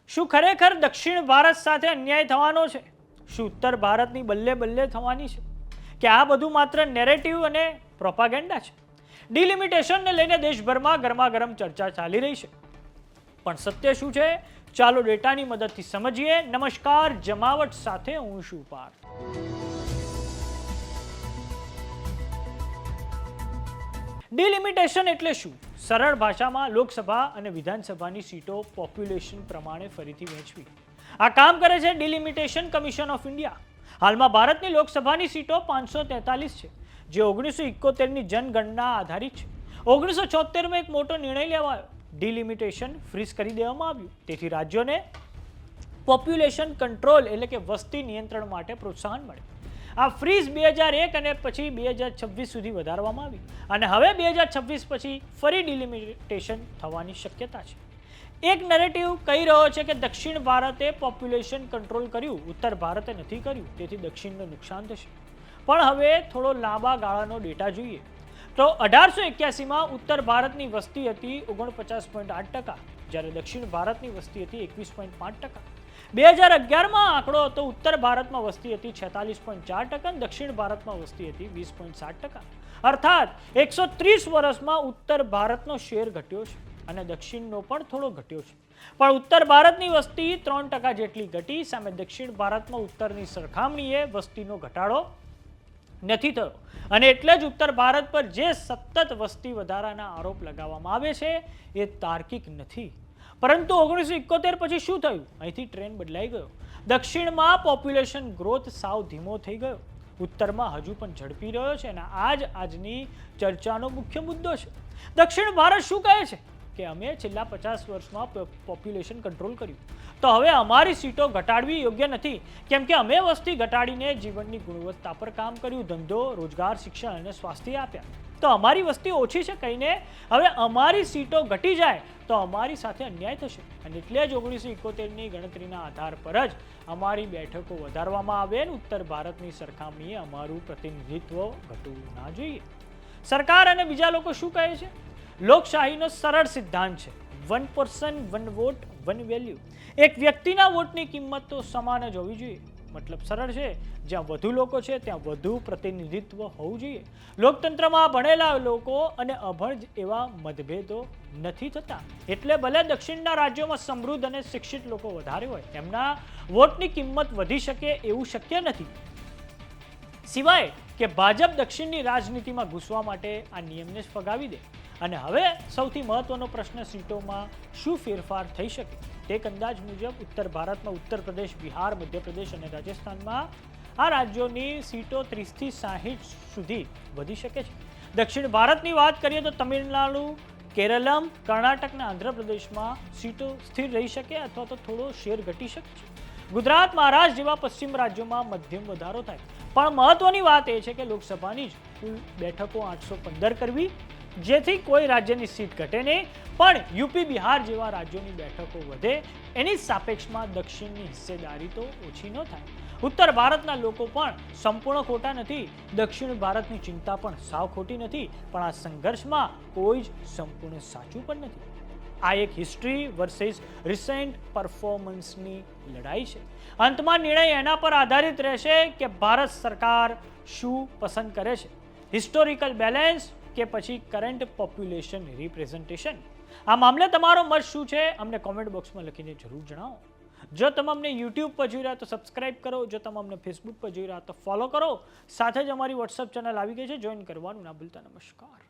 શું ખરેખર દક્ષિણ ભારત સાથે અન્યાય થવાનો છે? શું ઉત્તર ભારતની બલ્લે બલ્લે થવાની છે કે આ બધું માત્ર નેરેટિવ અને પ્રોપાગેન્ડા છે? ડિલિમિટેશનને લઈને દેશભરમાં ગરમાગરમ ચર્ચા ચાલી રહી છે, પણ સત્ય શું છે? ચાલો ડેટાની મદદથી સમજીએ. નમસ્કાર, જમાવટ સાથે હું છું પાર્થ. ડિલિમિટેશન એટલે શું? સરળ ભાષામાં લોકસભા અને વિધાનસભાની સીટો પોપ્યુલેશન પ્રમાણે ફરીથી વહેંચવી. આ કામ કરે છે ડિલિમિટેશન કમિશન ઓફ ઇન્ડિયા. હાલમાં ભારતની લોકસભાની સીટો 543 છે, જે 1971ની જનગણના આધારિત છે. 1976માં એક મોટો નિર્ણય લેવાયો. ડિલિમિટેશન ફ્રીઝ કરી દેવામાં આવ્યું. તેથી રાજ્યોને પોપ્યુલેશન કંટ્રોલ એટલે કે વસ્તી નિયંત્રણ માટે પ્રોત્સાહન મળે. આ ફ્રીઝ 2001 અને પછી 2026 સુધી વધારવામાં આવી અને હવે 2026 પછી ફરી ડિલિમિટેશન થવાની શક્યતા છે. એક નેરેટિવ કહી રહ્યો છે કે દક્ષિણ ભારતે પોપ્યુલેશન કંટ્રોલ કર્યું, ઉત્તર ભારતે નથી કર્યું, તેથી દક્ષિણને નુકસાન થશે. પણ હવે થોડો લાંબા ગાળાનો ડેટા જોઈએ તો 1881માં ઉત્તર ભારતની વસ્તી હતી 49.8%, જ્યારે દક્ષિણ ભારતની વસ્તી હતી 21.5%. 2011માં આંકડો હતો ઉત્તર ભારતમાં વસ્તી હતી 46.4% અને દક્ષિણ ભારતમાં વસ્તી હતી 20.7%. અર્થાત 130 વર્ષમાં ઉત્તર ભારતનો શેર ઘટ્યો છે અને દક્ષિણનો પણ થોડો ઘટ્યો છે. પણ ઉત્તર ભારતની વસ્તી 3% જેટલી ઘટી, સામે દક્ષિણ ભારતમાં ઉત્તરની સરખામણીએ વસ્તીનો ઘટાડો નથી થયો. અને એટલે જ ઉત્તર ભારત પર જે સતત વસ્તી વધારાના આરોપ લગાવવામાં આવે છે એ તાર્કિક નથી. પરંતુ 1971 પછી શું થયું? અહીંથી ટ્રેન્ડ બદલાઈ ગયો. દક્ષિણમાં પોપ્યુલેશન ગ્રોથ સાવ ધીમો થઈ ગયો, ઉત્તરમાં હજુ પણ ઝડપી રહ્યો છે અને આ જ આજની ચર્ચાનો મુખ્ય મુદ્દો છે. દક્ષિણ ભારત શું કહે છે કે અમે છેલ્લા 50 વર્ષમાં પોપ્યુલેશન કંટ્રોલ કર્યું, તો હવે અમારી સીટો ઘટાડવી યોગ્ય નથી, કેમ કે અમે વસ્તી ઘટાડીને જીવનની ગુણવત્તા પર કામ કર્યું, ધંધો, રોજગાર, શિક્ષણ અને સ્વાસ્થ્ય આપ્યા. તો અમારી વસ્તી ઓછી છે કહીને હવે અમારી સીટો ઘટી જાય તો અમારી સાથે અન્યાય થશે. અને એટલે જ 1971ની ગણતરીના આધાર પર જ અમારી બેઠકો વધારવામાં આવે અને ઉત્તર ભારતની સરખામણીએ અમારું પ્રતિનિધિત્વ ઘટવું ના જોઈએ. સરકાર અને બીજા લોકો શું કહે છે? લોકશાહીનો સરળ સિદ્ધાંત છે, 1 person 1 vote 1 value. એક વ્યક્તિના વોટની કિંમત તો સમાન જ હોવી જોઈએ. મતલબ સરળ છે, જ્યાં વધુ લોકો છે ત્યાં વધુ પ્રતિનિધિત્વ હોવું જોઈએ. લોકતંત્રમાં ભણેલા લોકો અને અભણ એવા મતભેદો નથી થતા. એટલે ભલે દક્ષિણના રાજ્યોમાં સમૃદ્ધ અને શિક્ષિત લોકો વધારે હોય, એમના વોટની કિંમત વધી શકે એવું શક્ય નથી. સિવાય કે ભાજપ દક્ષિણની રાજનીતિમાં ઘૂસવા માટે આ નિયમને જ ફગાવી દે. અને હવે સૌથી મહત્વનો પ્રશ્ન, સીટોમાં શું ફેરફાર થઈ શકે? એક અંદાજ મુજબ ઉત્તર ભારતમાં ઉત્તર પ્રદેશ, બિહાર, મધ્યપ્રદેશ અને રાજસ્થાનમાં આ રાજ્યોની સીટો 30થી 60 સુધી વધી શકે છે. દક્ષિણ ભારતની વાત કરીએ તો તમિલનાડુ, કેરળમ, કર્ણાટક અને આંધ્રપ્રદેશમાં સીટો સ્થિર રહી શકે અથવા તો થોડો શેર ઘટી શકે છે. ગુજરાત, મહારાષ્ટ્ર જેવા પશ્ચિમ રાજ્યોમાં મધ્યમ વધારો થાય. પણ મહત્વની વાત એ છે કે લોકસભાની જ કુલ બેઠકો 815 કરવી, જેથી કોઈ રાજ્યની સીટ ઘટે નહીં, પણ યુપી, બિહાર જેવા રાજ્યોની બેઠકો વધે. એની સાપેક્ષમાં દક્ષિણની હિસ્સેદારી તો ઓછી ન થાય. ઉત્તર ભારતના લોકો પણ સંપૂર્ણ ખોટા નથી, દક્ષિણ ભારતની ચિંતા પણ સાવ ખોટી નથી, પણ આ સંઘર્ષમાં કોઈ જ સંપૂર્ણ સાચું પણ નથી. આ એક હિસ્ટ્રી વર્સિસ રિસેન્ટ પરફોર્મન્સની લડાઈ છે. અંતમાં નિર્ણય એના પર આધારિત રહેશે કે ભારત સરકાર શું પસંદ કરે છે, હિસ્ટોરિકલ બેલેન્સ કે પછી કરંટ પોપ્યુલેશન રિપ્રેઝન્ટેશન. આ મામલે તમારો મત શું છે અમને કોમેન્ટ બોક્સમાં લખીને જરૂર જણાવો. જો તમે અમને યુટ્યુબ પર જોઈ રહ્યા તો સબસ્ક્રાઇબ કરો, જો તમે અમને ફેસબુક પર જોઈ રહ્યા તો ફોલો કરો. સાથે જ અમારી વોટ્સઅપ ચેનલ આવી ગઈ છે, જોઈન કરવાનું ના ભૂલતા. નમસ્કાર.